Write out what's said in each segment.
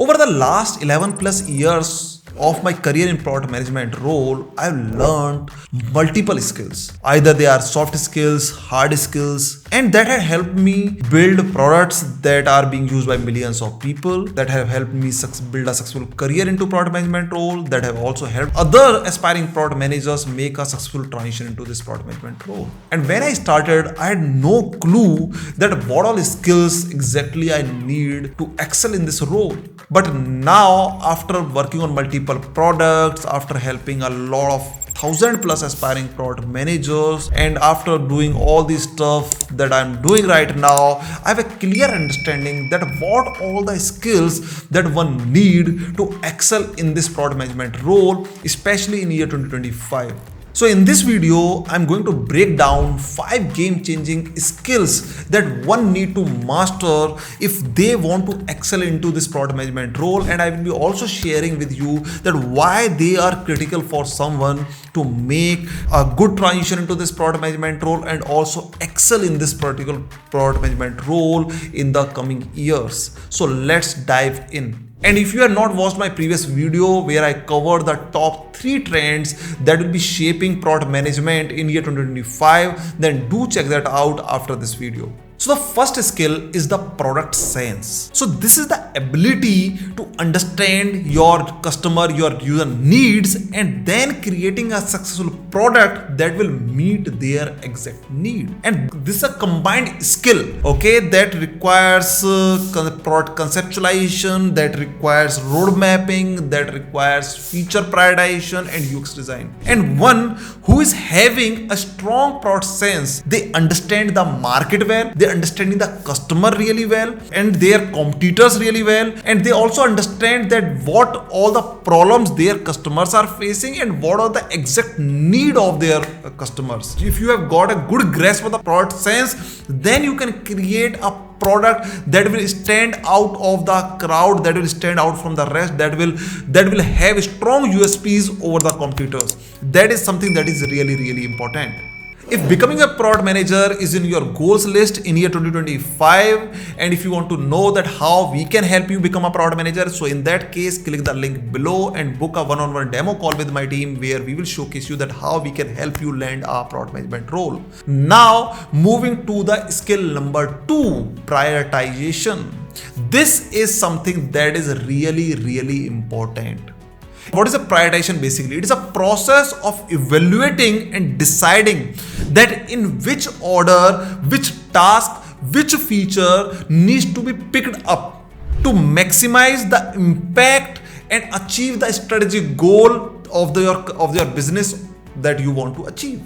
Over the last 11 plus years of my career in product management role, I've learned multiple skills. Either they are soft skills, hard skills, and that have helped me build products that are being used by millions of people, that have helped me build a successful career into product management role, that have also helped other aspiring product managers make a successful transition into this product management role. And when I started, I had no clue that what all skills exactly I need to excel in this role. But now, after working on multiple products, after helping a lot of 1,000+ aspiring product managers, and after doing all this stuff that I'm doing right now, I have a clear understanding that what all the skills that one need to excel in this product management role, especially in year 2025. So in this video, I'm going to break down 5 game-changing skills that one need to master if they want to excel into this product management role, and I will be also sharing with you that why they are critical for someone to make a good transition into this product management role and also excel in this particular product management role in the coming years. So let's dive in. And if you have not watched my previous video where I covered the top 3 trends that will be shaping product management in year 2025, then do check that out after this video. So the first skill is the product sense. So this is the ability to understand your customer, your user needs, and then creating a successful product that will meet their exact need. And this is a combined skill, okay, that requires product conceptualization, that requires road mapping, that requires feature prioritization and UX design. And one who is having a strong product sense, they understand the market well, they understanding the customer really well and their competitors really well, and they also understand that what all the problems their customers are facing and what are the exact need of their customers. If you have got a good grasp of the product sense, then you can create a product that will stand out of the crowd, that will stand out from the rest, that will have strong USPs over the competitors. That is something that is really important. If becoming a product manager is in your goals list in year 2025, and if you want to know that how we can help you become a product manager, so in that case, click the link below and book a one-on-one demo call with my team where we will showcase you that how we can help you land a product management role. Now, moving to the skill number 2, prioritization. This is something that is really important. What is a prioritization basically? It is a process of evaluating and deciding that in which order, which task, which feature needs to be picked up to maximize the impact and achieve the strategic goal of your business that you want to achieve.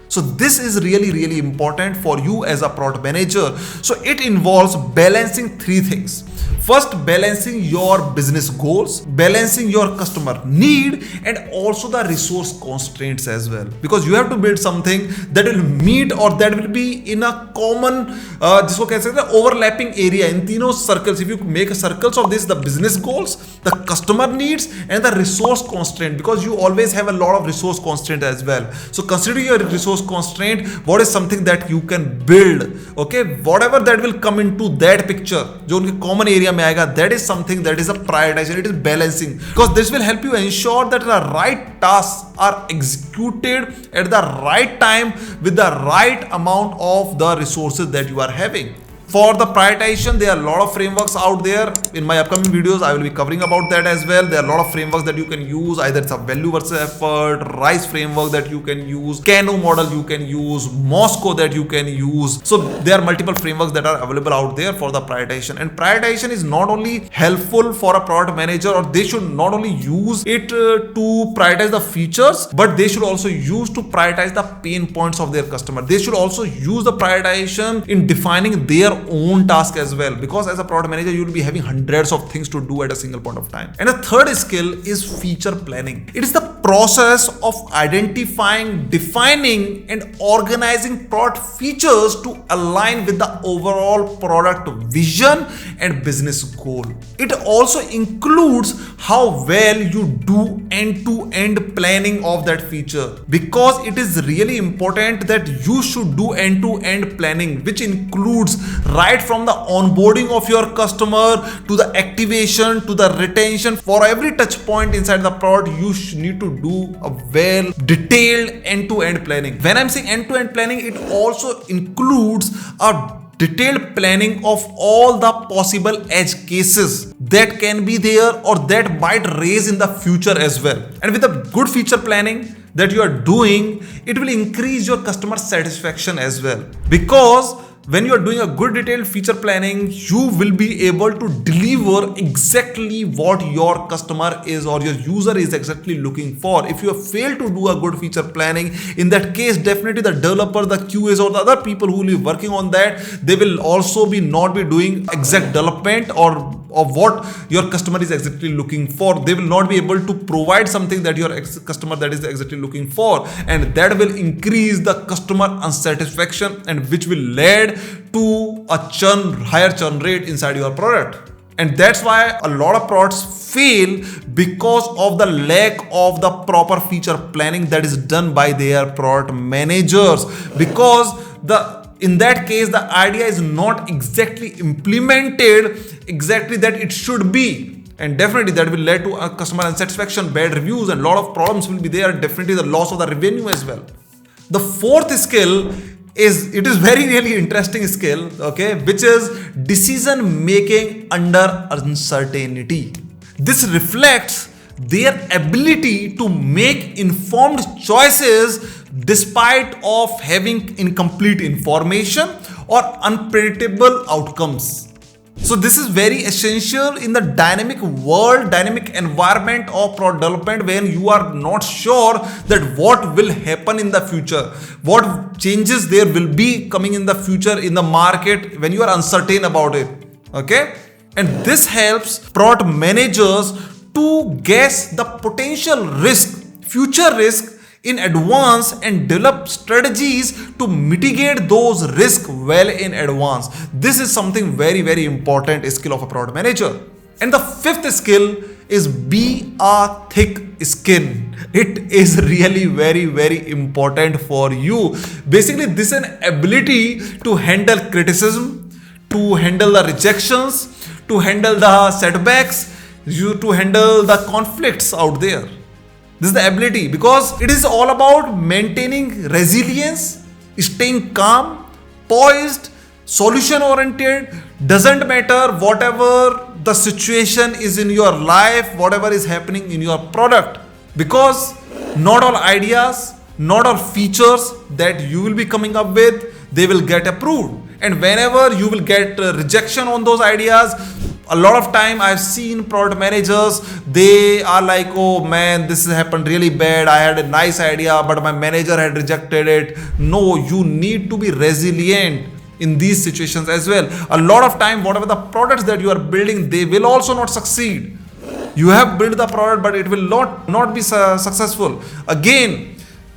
So this is really important for you as a product manager. So it involves balancing 3 things. First, balancing your business goals, balancing your customer need, and also the resource constraints as well. Because you have to build something that will meet or that will be in a common, जिसको कह सकते हैं overlapping area in तीनों circles. If you make circles of this, the business goals, the customer needs, and the resource constraint, because you always have a lot of resource constraint as well. So considering your resource constraint, what is something that you can build, okay, whatever that will come into that picture, जो उनके common area में आएगा, that is something that is a prioritization. It is balancing, because this will help you ensure that the right tasks are executed at the right time with the right amount of the resources that you are having. For the prioritization, there are a lot of frameworks out there. In my upcoming videos, I will be covering about that as well. There are a lot of frameworks that you can use. Either it's a value versus effort, RISE framework that you can use, Kano model you can use, Moscow that you can use. So there are multiple frameworks that are available out there for the prioritization. And prioritization is not only helpful for a product manager, or they should not only use it to prioritize the features, but they should also use to prioritize the pain points of their customer. They should also use the prioritization in defining their own task as well, because as a product manager you will be having hundreds of things to do at a single point of time. And the third skill is feature planning. It is the process of identifying, defining, and organizing product features to align with the overall product vision and business goal. It also includes how well you do end-to-end planning of that feature, because it is really important that you should do end-to-end planning, which includes right from the onboarding of your customer to the activation to the retention. For every touch point inside the product, you need to do a well detailed end-to-end planning. When I'm saying end-to-end planning, it also includes a detailed planning of all the possible edge cases that can be there or that might raise in the future as well. And with a good feature planning that you are doing, it will increase your customer satisfaction as well, because when you are doing a good detailed feature planning, you will be able to deliver exactly what your customer is or your user is exactly looking for. If you have failed to do a good feature planning, in that case, definitely the developer, the QAs, or the other people who will be working on that, they will also be not be doing exact development or of what your customer is exactly looking for. They will not be able to provide something that your customer that is exactly looking for, and that will increase the customer unsatisfaction, and which will lead to a higher churn rate inside your product. And that's why a lot of products fail, because of the lack of the proper feature planning that is done by their product managers, because in that case the idea is not exactly implemented exactly that it should be, and definitely that will lead to a customer unsatisfaction, bad reviews, and a lot of problems will be there, and definitely the loss of the revenue as well. The fourth skill is very really interesting skill, okay, which is decision making under uncertainty. This reflects their ability to make informed choices despite of having incomplete information or unpredictable outcomes. So this is very essential in the dynamic world, dynamic environment of product development, when you are not sure that what will happen in the future, what changes there will be coming in the future in the market, when you are uncertain about it, okay? And this helps product managers to guess the potential risk, future risk in advance, and develop strategies to mitigate those risks well in advance. This is something very, very important skill of a product manager. And the fifth skill is be a thick skin. It is really very, very important for you. Basically, this is an ability to handle criticism, to handle the rejections, to handle the setbacks, to handle the conflicts out there. This is the ability, because it is all about maintaining resilience, staying calm, poised, solution oriented. Doesn't matter whatever the situation is in your life, whatever is happening in your product, because not all ideas, not all features that you will be coming up with, they will get approved. And whenever you will get rejection on those ideas, a lot of time I've seen product managers, they are like, oh man, this has happened really bad. I had a nice idea, but my manager had rejected it. No, you need to be resilient in these situations as well. A lot of time, whatever the products that you are building, they will also not succeed. You have built the product, but it will not be successful. Again,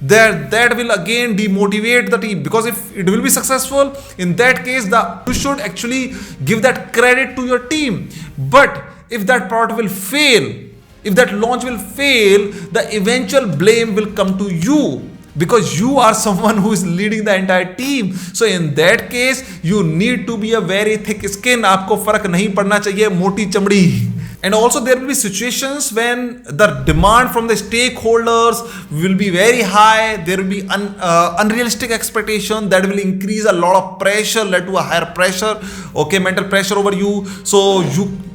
that will again demotivate the team, because if it will be successful, in that case you should actually give that credit to your team. But if that product will fail, if that launch will fail, the eventual blame will come to you, because you are someone who is leading the entire team. So in that case, you need to be a very thick skin. आपको फर्क नहीं पड़ना चाहिए मोटी चमड़ी. And also there will be situations when the demand from the stakeholders will be very high. There will be unrealistic expectation that will increase a lot of pressure, lead to a higher pressure, okay, mental pressure over you. So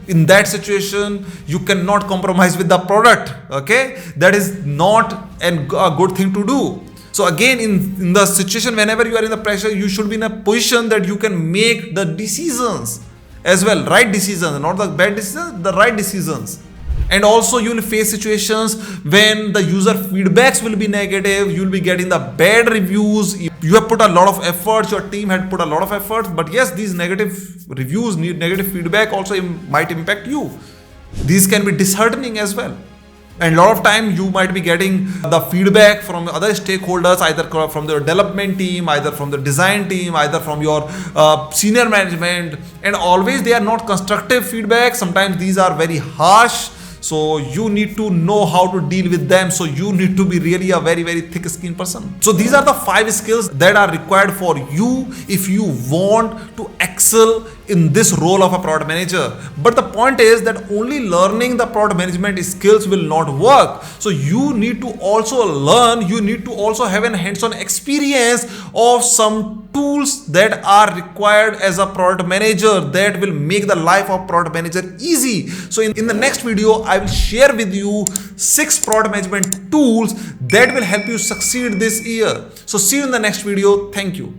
in that situation, you cannot compromise with the product, okay? That is not a good thing to do. So again, in the situation, whenever you are in the pressure, you should be in a position that you can make the decisions as well, right decisions, not the bad decisions, the right decisions. And also you will face situations when the user feedbacks will be negative, you will be getting the bad reviews. You have put a lot of efforts, your team had put a lot of efforts, but yes, these negative reviews, negative feedback also might impact you. These can be disheartening as well. And a lot of time you might be getting the feedback from other stakeholders, either from the development team, either from the design team, either from your senior management, and always they are not constructive feedback. Sometimes these are very harsh. So you need to know how to deal with them. So you need to be really a very, very thick skinned person. So these are the 5 skills that are required for you if you want to excel in this role of a product manager. But the point is that only learning the product management skills will not work. So you need to also learn, you need to also have an hands-on experience of some tools that are required as a product manager that will make the life of product manager easy. So in the next video, I will share with you 6 product management tools that will help you succeed this year. So see you in the next video. Thank you.